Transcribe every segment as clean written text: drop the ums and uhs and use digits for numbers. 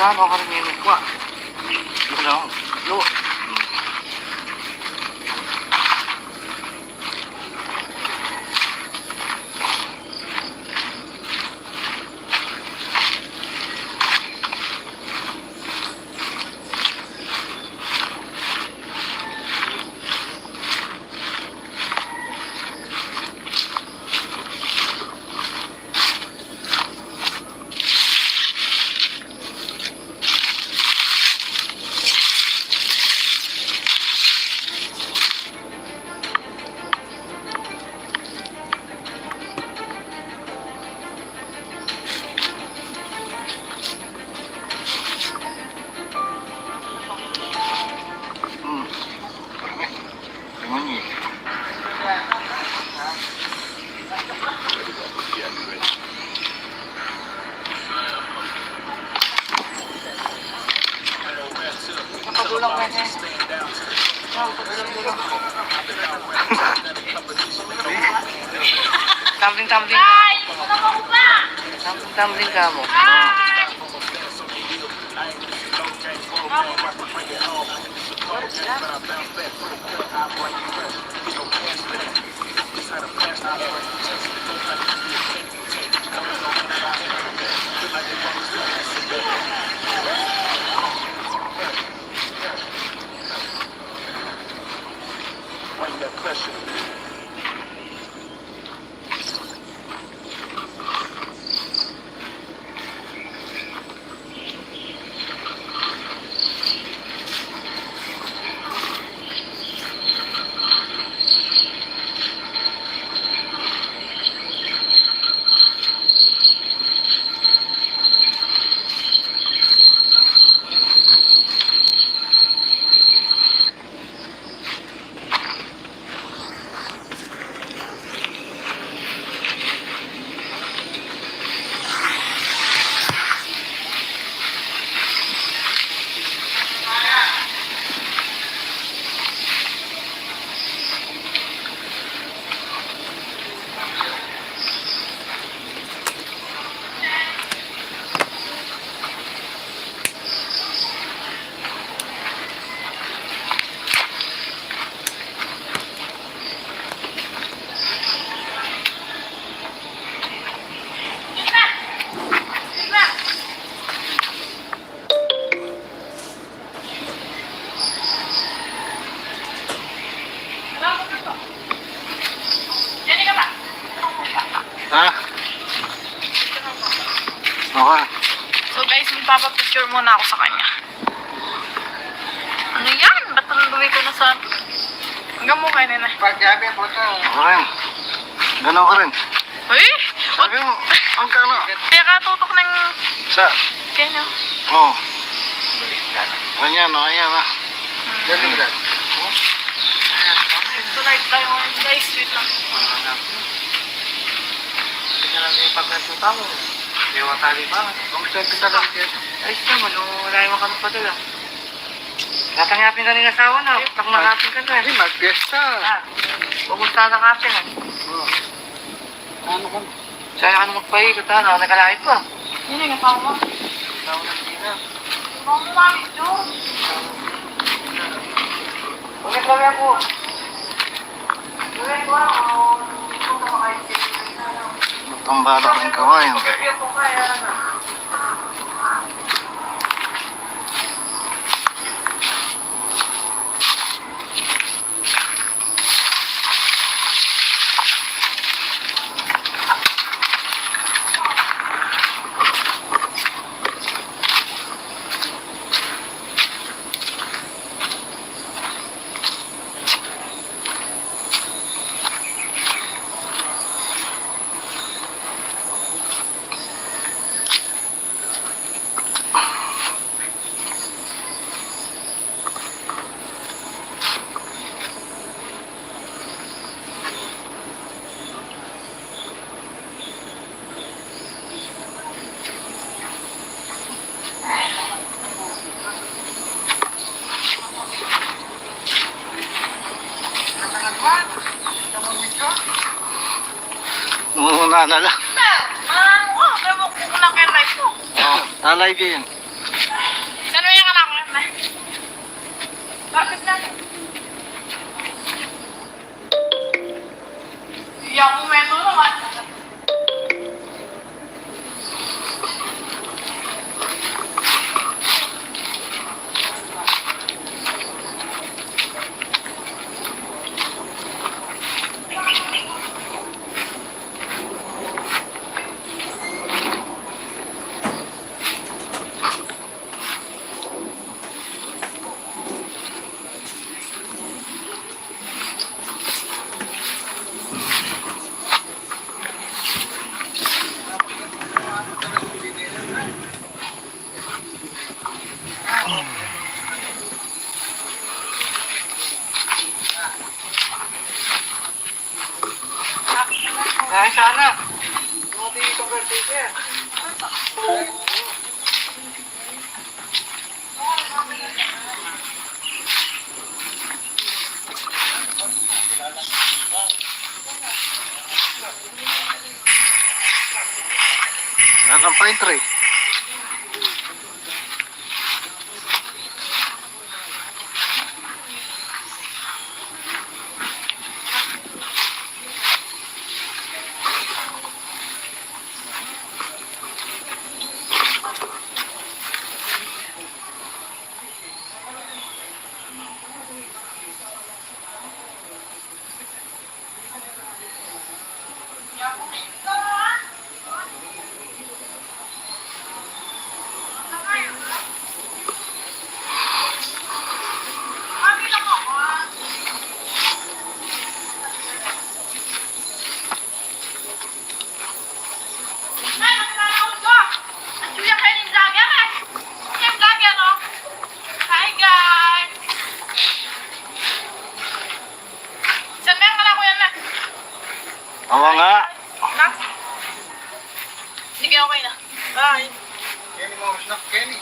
Ano ka rin yung nagwa? Ano? Lo. Tumbling-tumbling ka. Tumbling-tumbling ka mo. Ha? Okay. So guys, magpapapicture muna ako sa kanya. Ano yan? Ba't naluwi ko na sa... Hanggang mo kayo nila. Pagyabi po ito. Okay. Gano'n ka rin. Uy! Sabi mo, ang kano? Kaya ka tutok ng... Sa? Kaya nyo. Oo. Ganyan, ganyan ha. Ganyan ka. Ito live tayo ngayon guys. Wait lang. Hindi lang yung pagkasuta mo. Hindi mo tali ba? Kung saan kita lang dito. Ayos naman, wala yung makano pa dala. Tatangapin ka ng asawa na. Takmakapin ka na. Hindi, mag-fiesta. Pumunta na kapin. Ano ka? Saan ka na magpaikot ha? Nakalakit pa. Yun yung asawa mo. Asawa na sila. Ibang mo mami ito. Bakit kami ako? Matambara ng kawayan. Nalala. Ewan ko kung lang kaya live ko. Oo, nalive yun. Ang pine tree. Oo nga. Sige, okay na. Bye. Kenny mo, snap Kenny.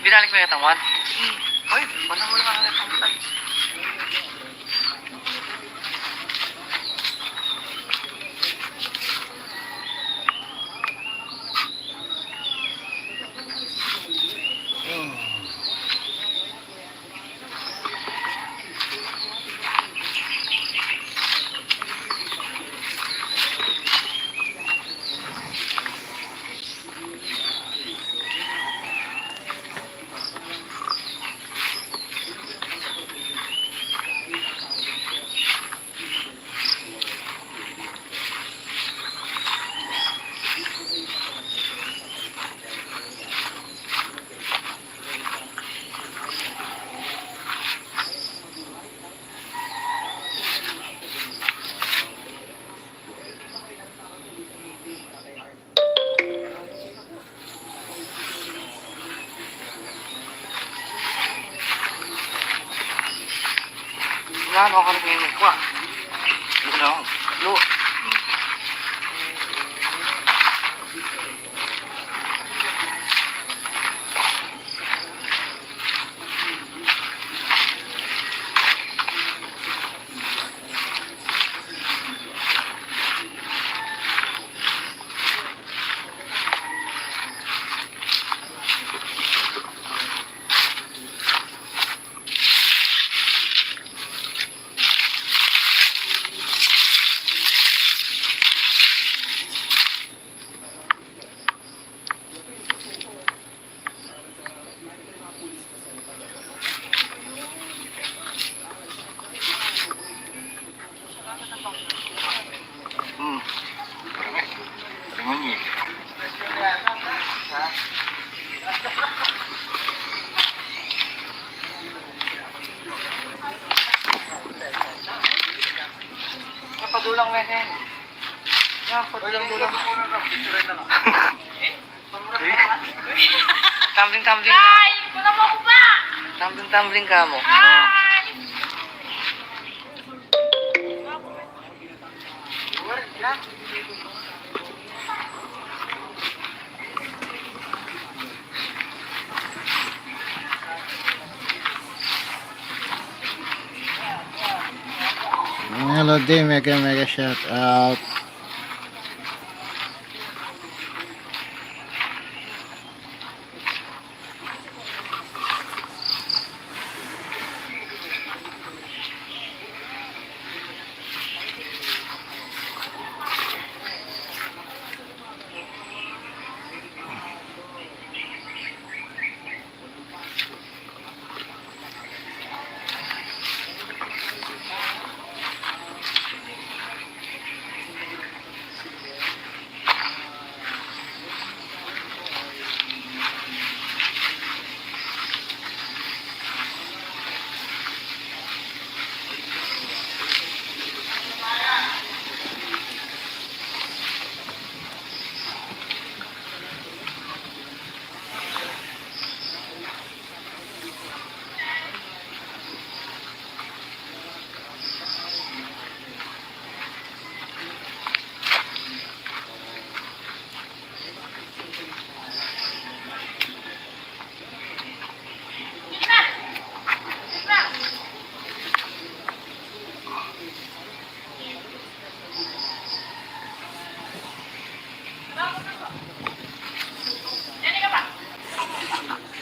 Binalik mo yung katawan? Ay, wala mo lang ang katawan. Ano ako rin ngayon ko ah. Ano? Lo. Padulang mesin. Padulang. Tumbling ka. Ay! Wala mo ako ba? Tumbling ka mo. Ay! Hello day, mega shout out.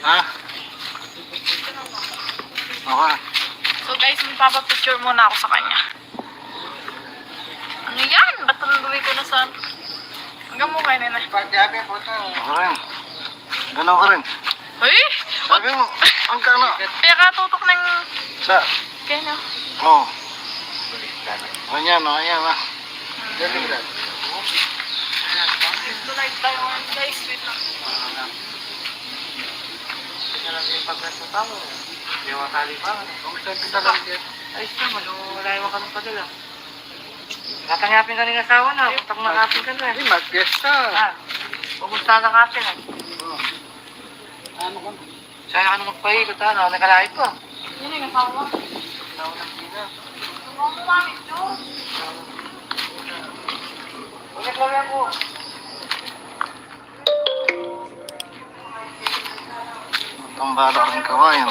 Ha? Okay. So guys, magpapapicture muna ako sa kanya. Ano yan? Ba't tuloy ko na sa... Hanggang mo kayo na. Pagdabi po ito. Ako rin. Ganaw ka rin. Uy! Sabi mo, ang gana. Kaya ka tutok ng... Sa? Kaya na. Oo. Ayan ah. Galing lang. Ito live tayo guys. Wait lang. Tingnan lang yung pagkasuta mo. Hindi mo matali pa. Kung saan lang dyan. Ayos naman, wala yung makanong padala. Tatangapin ka ng asawa na. Puntak makapin ka na. Hindi, mag-fiesta. Pumunta na kapin eh. Ano ka? Saan ka na magpaikot ha? Nakalait pa. Yun yung asawa. Tawag ng pina. Tumawa mo kami ito. Ulit lang yan po. Tambala rin kawayan.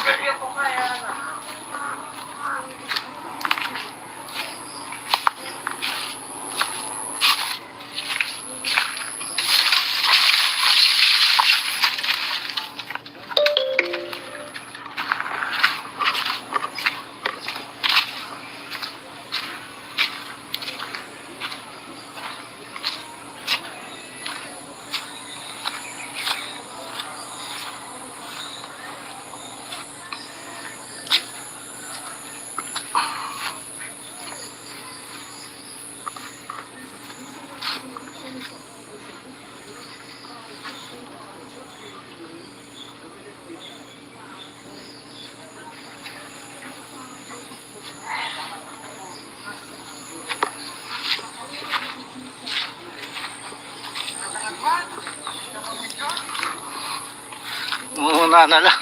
Muna na lang.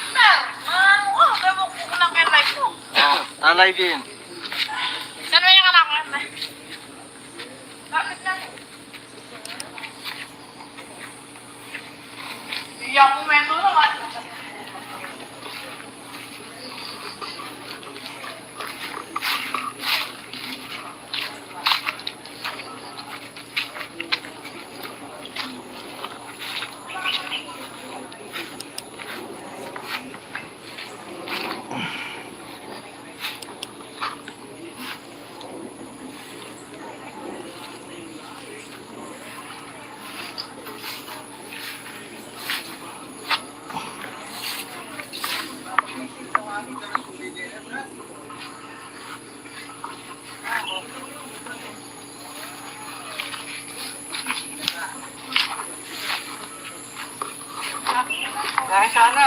Gawin ko lang kayo live ko. Alay din. Saan mo yung anak ko? Bakit lang? Iyak mo mento naman. Dahil sana.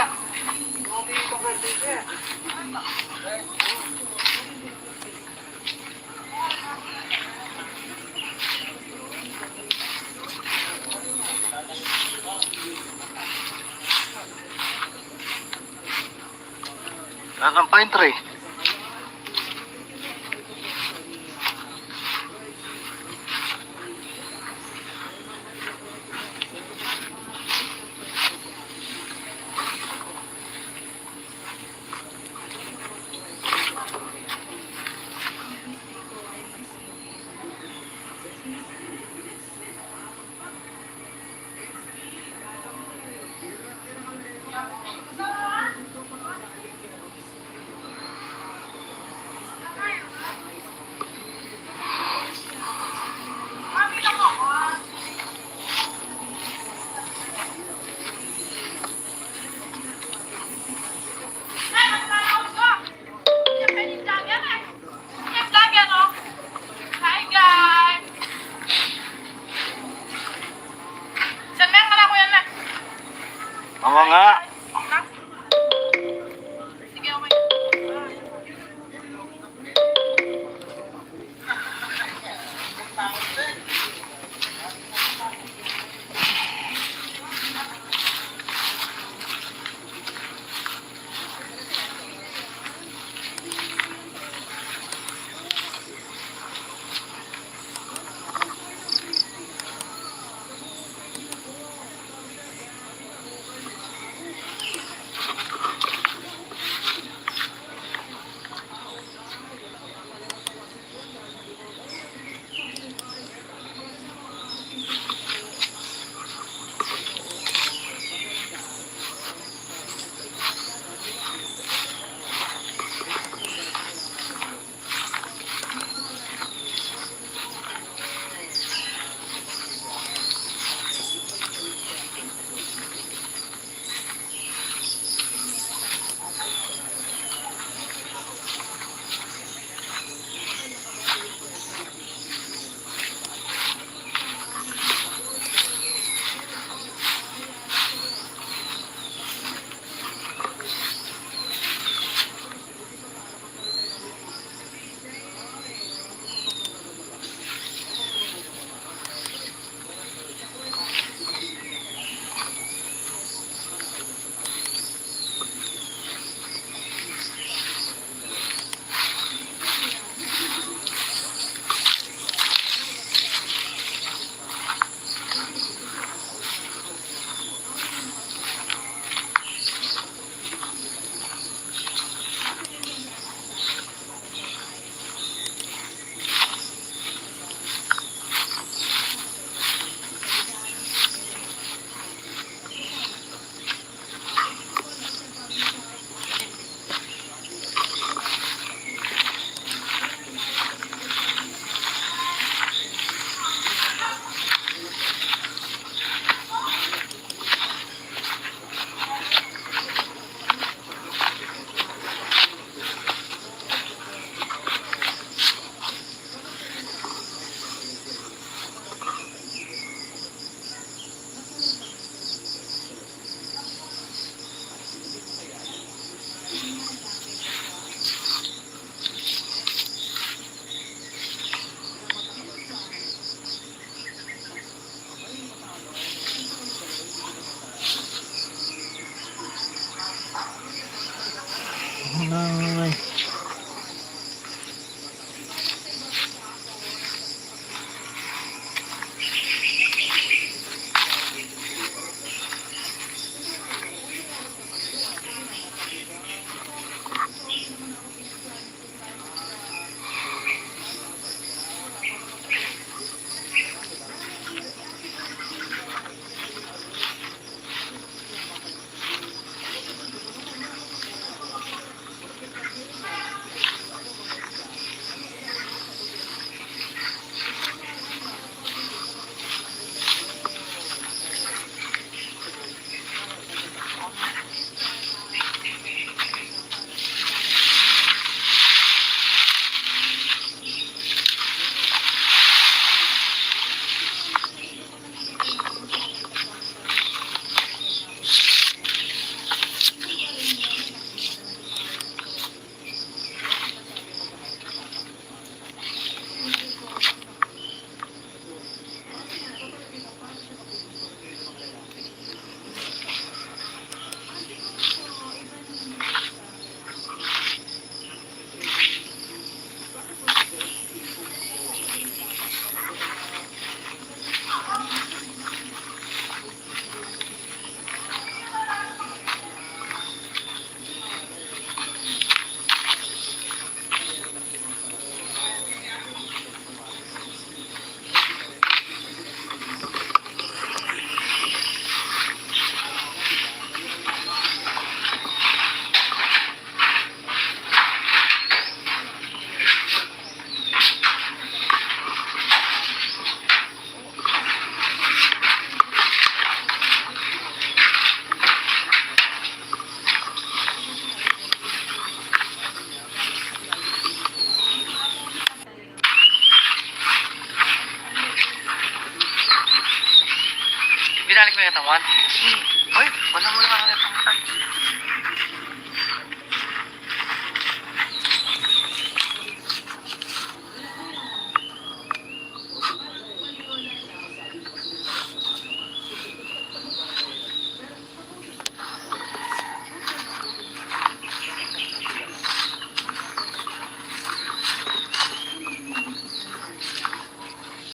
Ang pine tree. Ang mga Sige, okay. Binalik mo yung katawan? Uy, wala mo lang ang katawan.